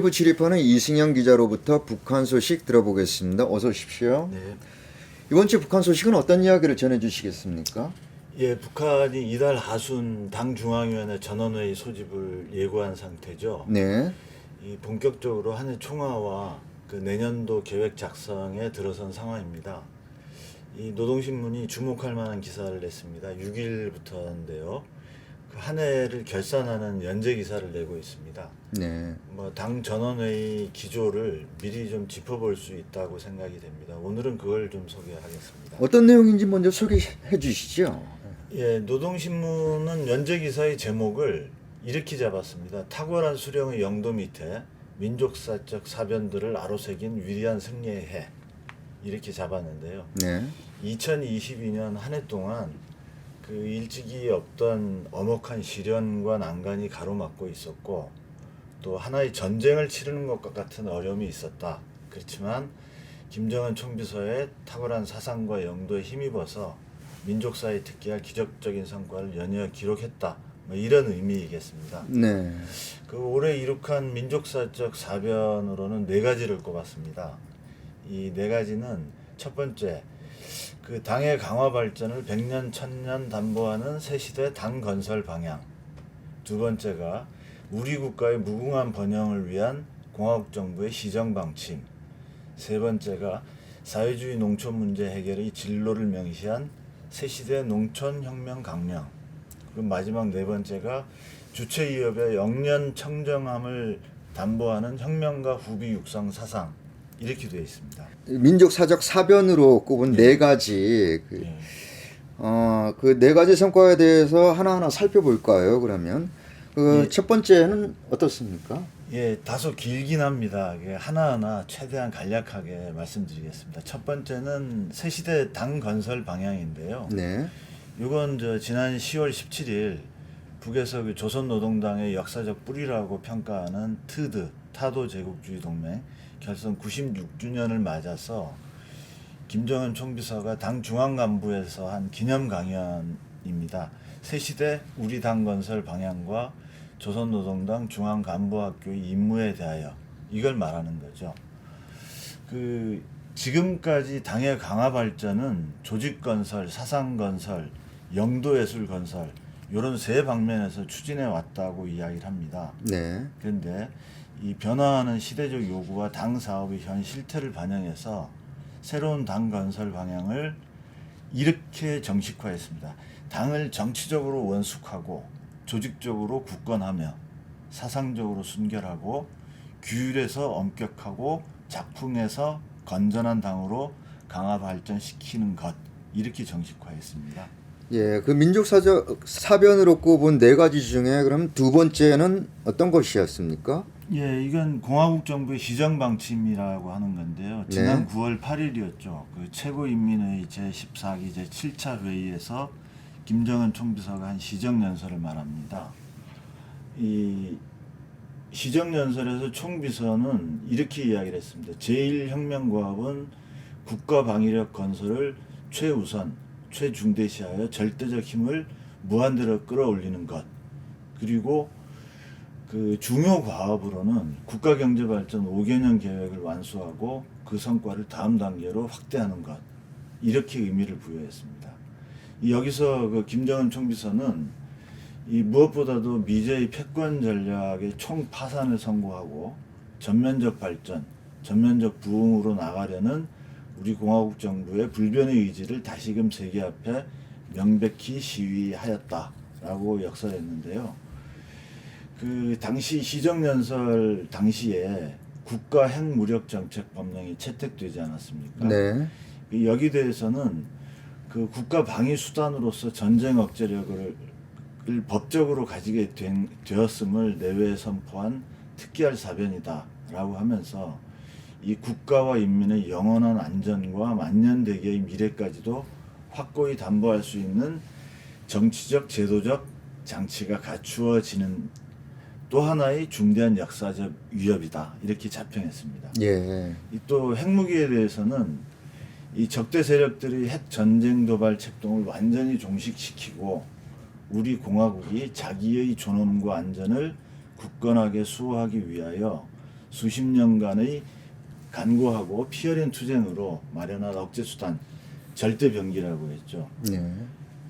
일부 출입하는 이승영 기자로부터 북한 소식 들어보겠습니다. 어서 오십시오. 네. 이번 주 북한 소식은 어떤 이야기를 전해주시겠습니까? 예, 북한이 이달 하순 당 중앙위원회 전원회의 소집을 예고한 상태죠. 네. 이 본격적으로 한 해 총화와 그 내년도 계획 작성에 들어선 상황입니다. 이 노동신문이 주목할 만한 기사를 냈습니다. 6일부터인데요. 그 한 해를 결산하는 연재 기사를 내고 있습니다. 네. 당 전원회의 기조를 미리 좀 짚어볼 수 있다고 생각이 됩니다. 오늘은 그걸 좀 소개하겠습니다. 어떤 내용인지 먼저 소개해 주시죠. 예, 노동신문은 연재 기사의 제목을 이렇게 잡았습니다. 탁월한 수령의 영도 밑에 민족사적 사변들을 아로새긴 위대한 승리의 해, 이렇게 잡았는데요. 네. 2022년 한 해 동안 그 일찍이 없던 엄혹한 시련과 난간이 가로막고 있었고, 또 하나의 전쟁을 치르는 것과 같은 어려움이 있었다. 그렇지만 김정은 총비서의 탁월한 사상과 영도에 힘입어서 민족사에 특기할 기적적인 성과를 연이어 기록했다. 이런 의미이겠습니다. 네. 그 올해 이룩한 민족사적 사변으로는 네 가지를 꼽았습니다. 이 네 가지는 첫 번째, 그 당의 강화 발전을 100년, 1000년 담보하는 새시대 당 건설 방향. 두 번째가 우리 국가의 무궁한 번영을 위한 공화국 정부의 시정 방침. 세 번째가 사회주의 농촌 문제 해결의 진로를 명시한 새시대 농촌혁명 강령. 그리고 마지막 네 번째가 주체위협의 영년 청정함을 담보하는 혁명가 후비 육성 사상. 이렇게 되어 있습니다. 민족사적 사변으로 꼽은 네 가지 그 네 가지 성과에 대해서 하나하나 살펴볼까요? 그러면 그 첫 번째는 어떻습니까? 예, 다소 길긴 합니다. 하나하나 최대한 간략하게 말씀드리겠습니다. 첫 번째는 새시대 당 건설 방향인데요. 네. 이건 지난 10월 17일 북에서 그 조선노동당의 역사적 뿌리라고 평가하는 트드 타도 제국주의 동맹 결성 96주년을 맞아서 김정은 총비서가 당 중앙간부에서 한 기념 강연입니다. 새시대 우리 당 건설 방향과 조선노동당 중앙간부학교의 임무에 대하여, 이걸 말하는 거죠. 그 지금까지 당의 강화 발전은 조직 건설, 사상 건설, 영도 예술 건설 이런 세 방면에서 추진해 왔다고 이야기를 합니다. 네. 그런데 이 변화하는 시대적 요구와 당 사업의 현 실태를 반영해서 새로운 당 건설 방향을 이렇게 정식화했습니다. 당을 정치적으로 원숙하고 조직적으로 굳건하며 사상적으로 순결하고 규율에서 엄격하고 작풍에서 건전한 당으로 강화 발전시키는 것, 이렇게 정식화했습니다. 예, 그 민족사적 사변으로 꼽은 네 가지 중에 그럼 두 번째는 어떤 것이었습니까? 예, 이건 공화국 정부의 시정 방침이라고 하는 건데요. 지난 9월 8일이었죠. 그 최고인민회의 제14기 제7차 회의에서 김정은 총비서가 한 시정연설을 말합니다. 이 시정연설에서 총비서는 이렇게 이야기를 했습니다. 제1혁명과업은 국가방위력 건설을 최우선, 최중대시하여 절대적 힘을 무한대로 끌어올리는 것. 그리고 그 중요 과업으로는 국가경제발전 5개년 계획을 완수하고 그 성과를 다음 단계로 확대하는 것. 이렇게 의미를 부여했습니다. 여기서 그 김정은 총비서는 이 무엇보다도 미제의 패권 전략의 총파산을 선고하고 전면적 발전, 전면적 부흥으로 나가려는 우리 공화국 정부의 불변의 의지를 다시금 세계 앞에 명백히 시위하였다라고 역설했는데요. 그 당시 시정연설 당시에 국가 핵무력정책법령이 채택되지 않았습니까? 네. 여기 대해서는 그 국가 방위 수단으로서 전쟁 억제력을 법적으로 가지게 되었음을 내외에 선포한 특기할 사변이다라고 하면서 이 국가와 인민의 영원한 안전과 만년대계의 미래까지도 확고히 담보할 수 있는 정치적 제도적 장치가 갖추어지는 또 하나의 중대한 역사적 위협이다, 이렇게 자평했습니다. 예. 또 핵무기에 대해서는 이 적대 세력들이 핵 전쟁 도발 책동을 완전히 종식시키고 우리 공화국이 자기의 존엄과 안전을 굳건하게 수호하기 위하여 수십 년간의 간고하고 피 흘린 투쟁으로 마련한 억제수단 절대병기라고 했죠. 네.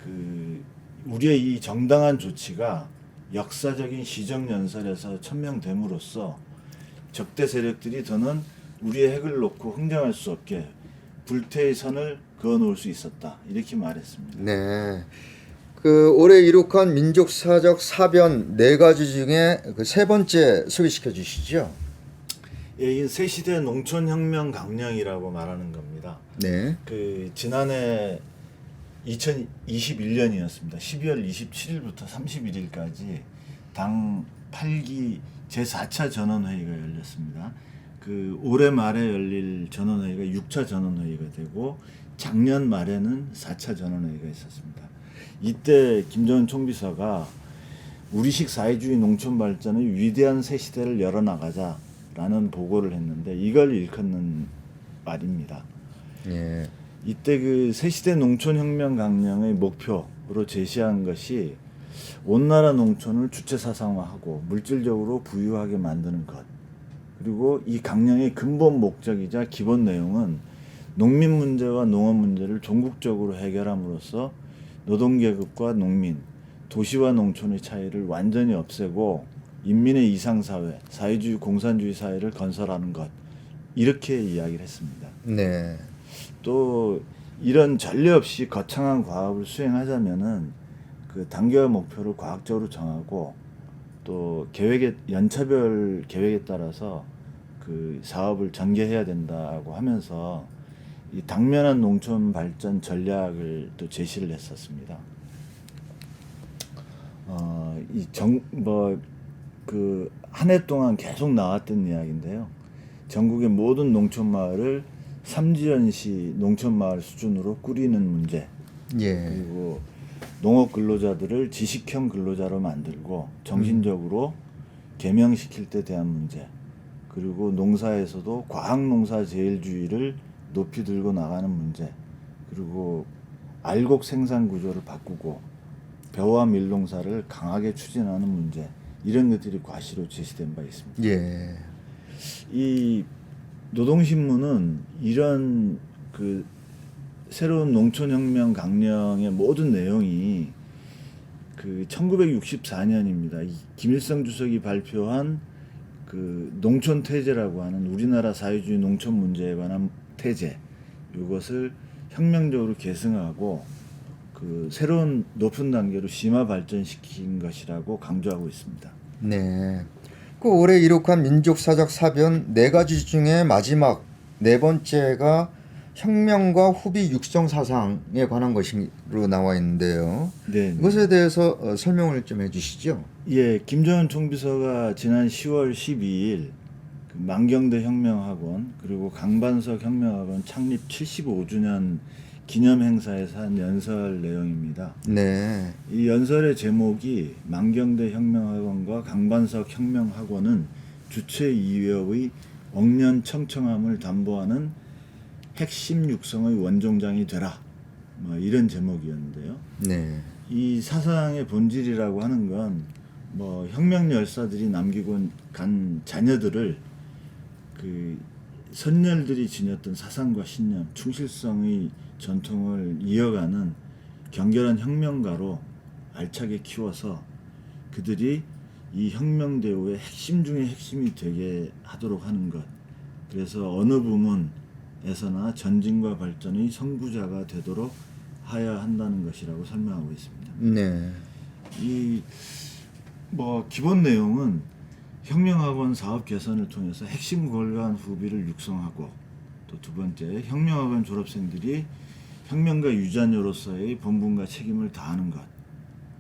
그 우리의 이 정당한 조치가 역사적인 시정연설에서 천명됨으로써 적대 세력들이 더는 우리의 핵을 놓고 흥정할 수 없게 불태의 선을 그어놓을 수 있었다. 이렇게 말했습니다. 네. 그 올해 이룩한 민족사적 사변 4가지 중에 그 3번째 소개시켜 주시죠. 예, 이 새시대 농촌혁명 강령이라고 말하는 겁니다. 네. 그 지난해 2021년이었습니다. 12월 27일부터 31일까지 당 8기 제4차 전원회의가 열렸습니다. 그 올해 말에 열릴 전원회의가 6차 전원회의가 되고 작년 말에는 4차 전원회의가 있었습니다. 이때 김정은 총비서가 우리식 사회주의 농촌 발전의 위대한 새 시대를 열어나가자라는 보고를 했는데 이걸 일컫는 말입니다. 예. 이때 그 새시대 농촌혁명 강령의 목표로 제시한 것이 온 나라 농촌을 주체 사상화하고 물질적으로 부유하게 만드는 것. 그리고 이 강령의 근본 목적이자 기본 내용은 농민 문제와 농업 문제를 종국적으로 해결함으로써 노동계급과 농민, 도시와 농촌의 차이를 완전히 없애고 인민의 이상사회, 사회주의 공산주의 사회를 건설하는 것. 이렇게 이야기를 했습니다. 네. 또 이런 전례 없이 거창한 과업을 수행하자면은 그 단계와 목표를 과학적으로 정하고 또 계획에 연차별 계획에 따라서 그 사업을 전개해야 된다고 하면서 이 당면한 농촌 발전 전략을 또 제시를 했었습니다. 그 한 해 동안 계속 나왔던 이야기인데요. 전국의 모든 농촌 마을을 삼지연시 농촌 마을 수준으로 꾸리는 문제. 예. 그리고 농업 근로자들을 지식형 근로자로 만들고 정신적으로 개명시킬 때 대한 문제. 그리고 농사에서도 과학농사 제일주의를 높이 들고 나가는 문제. 그리고 알곡 생산 구조를 바꾸고 벼와 밀농사를 강하게 추진하는 문제. 이런 것들이 과시로 제시된 바 있습니다. 예. 이 노동신문은 이런 그 새로운 농촌혁명 강령의 모든 내용이 그 1964년입니다. 김일성 주석이 발표한 그 농촌 태제라고 하는 우리나라 사회주의 농촌 문제에 관한 태제, 이것을 혁명적으로 계승하고 그 새로운 높은 단계로 심화 발전시킨 것이라고 강조하고 있습니다. 네. 그 올해 이룩한 민족사적 사변 4가지 중에 마지막 4번째가 혁명과 후비 육성 사상에 관한 것으로 나와 있는데요. 네. 이것에 대해서 설명을 좀 해주시죠. 예, 김정은 총비서가 지난 10월 12일 그 만경대 혁명학원 그리고 강반석 혁명학원 창립 75주년 기념 행사에서 한 연설 내용입니다. 네. 이 연설의 제목이 만경대 혁명학원과 강반석 혁명학원은 주체 이외의 억년청청함을 담보하는 핵심 육성의 원종장이 되라. 뭐 이런 제목이었는데요. 네. 이 사상의 본질이라고 하는 건 뭐 혁명 열사들이 남기고 간 자녀들을 그 선열들이 지녔던 사상과 신념, 충실성의 전통을 이어가는 경결한 혁명가로 알차게 키워서 그들이 이 혁명대우의 핵심 중의 핵심이 되게 하도록 하는 것. 그래서 어느 부문에서나 전진과 발전의 선구자가 되도록 하여야 한다는 것이라고 설명하고 있습니다. 네. 이 뭐 기본 내용은 혁명학원 사업 개선을 통해서 핵심 골간 후비를 육성하고 또 두 번째 혁명학원 졸업생들이 혁명가 유자녀로서의 본분과 책임을 다하는 것.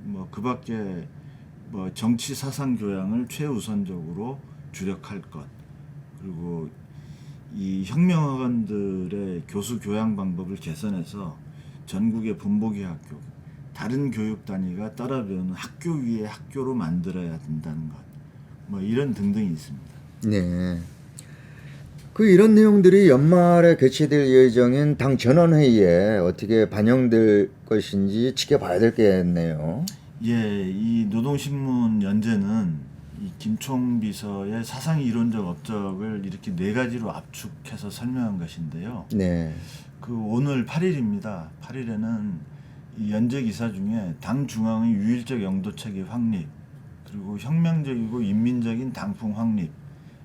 뭐 그밖에 뭐 정치 사상 교양을 최우선적으로 주력할 것. 그리고 이 혁명학원들의 교수 교양 방법을 개선해서 전국의 본보기 학교, 다른 교육 단위가 따라 배우는 학교 위에 학교로 만들어야 된다는 것. 뭐 이런 등등이 있습니다. 네. 그 이런 내용들이 연말에 개최될 예정인 당 전원회의에 어떻게 반영될 것인지 지켜봐야 될 게 있네요. 예, 이 노동신문 연재는 이 김총 비서의 사상 이론적 업적을 이렇게 네 가지로 압축해서 설명한 것인데요. 네. 그 오늘 8일입니다. 8일에는 이 연재 기사 중에 당 중앙의 유일적 영도 체계 확립, 그리고 혁명적이고 인민적인 당풍 확립,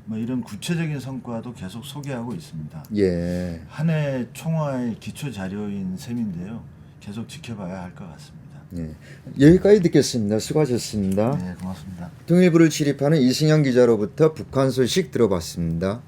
뭐 이런 구체적인 성과도 계속 소개하고 있습니다. 예. 한 해 총화의 기초 자료인 셈인데요. 계속 지켜봐야 할 것 같습니다. 네. 여기까지 듣겠습니다. 수고하셨습니다. 네, 고맙습니다. 통일부를 출입하는 이승영 기자로부터 북한 소식 들어봤습니다.